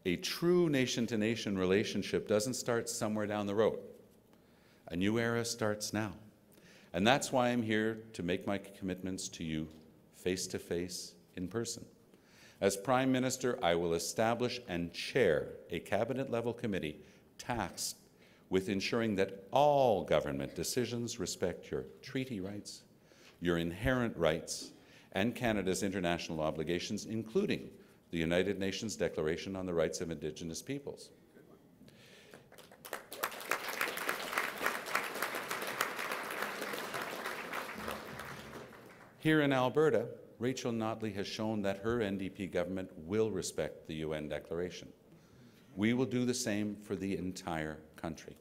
A true nation-to-nation relationship doesn't start somewhere down the road. A new era starts now. And that's why I'm here to make my commitments to you face-to-face, in person. As Prime Minister, I will establish and chair a cabinet-level committee tasked with ensuring that all government decisions respect your treaty rights, your inherent rights, and Canada's international obligations, including the United Nations Declaration on the Rights of Indigenous Peoples. Here in Alberta, Rachel Notley has shown that her NDP government will respect the UN Declaration. We will do the same for the entire country.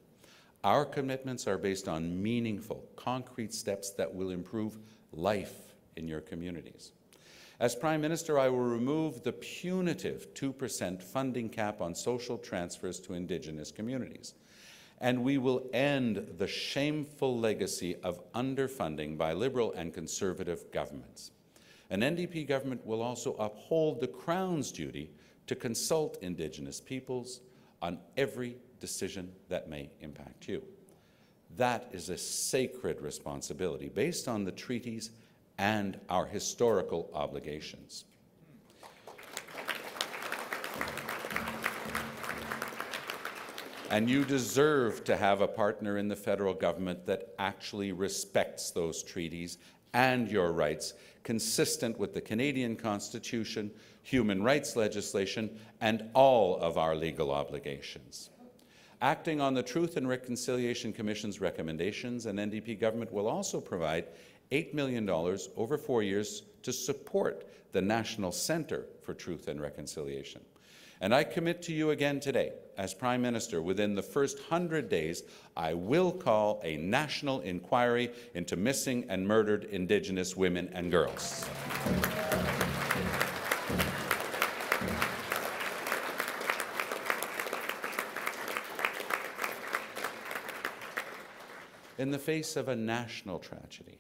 Our commitments are based on meaningful, concrete steps that will improve life in your communities. As Prime Minister, I will remove the punitive 2% funding cap on social transfers to Indigenous communities. And we will end the shameful legacy of underfunding by Liberal and Conservative governments. An NDP government will also uphold the Crown's duty to consult Indigenous peoples on every decision that may impact you. That is a sacred responsibility based on the treaties and our historical obligations. And you deserve to have a partner in the federal government that actually respects those treaties and your rights, consistent with the Canadian Constitution, human rights legislation, and all of our legal obligations. Acting on the Truth and Reconciliation Commission's recommendations, an NDP government will also provide $8 million over 4 years to support the National Centre for Truth and Reconciliation. And I commit to you again today, as Prime Minister, within the first 100 days, I will call a national inquiry into missing and murdered Indigenous women and girls. In the face of a national tragedy,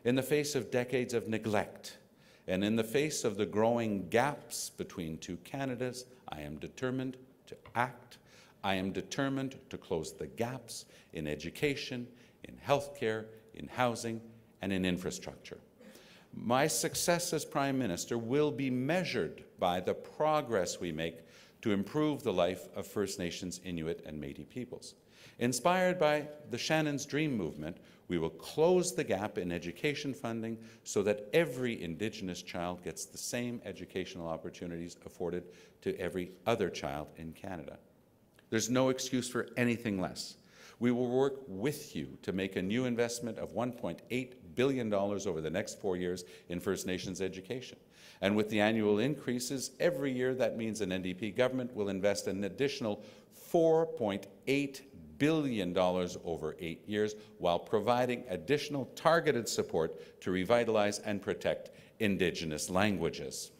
in the face of decades of neglect, and in the face of the growing gaps between two Canadas, I am determined to act. I am determined to close the gaps in education, in healthcare, in housing, and in infrastructure. My success as Prime Minister will be measured by the progress we make to improve the life of First Nations, Inuit and Métis peoples. Inspired by the Shannon's Dream movement, we will close the gap in education funding so that every Indigenous child gets the same educational opportunities afforded to every other child in Canada. There's no excuse for anything less. We will work with you to make a new investment of $1.8 billion over the next 4 years in First Nations education. And with the annual increases every year, that means an NDP government will invest an additional $4.8 billion over 8 years, while providing additional targeted support to revitalize and protect Indigenous languages.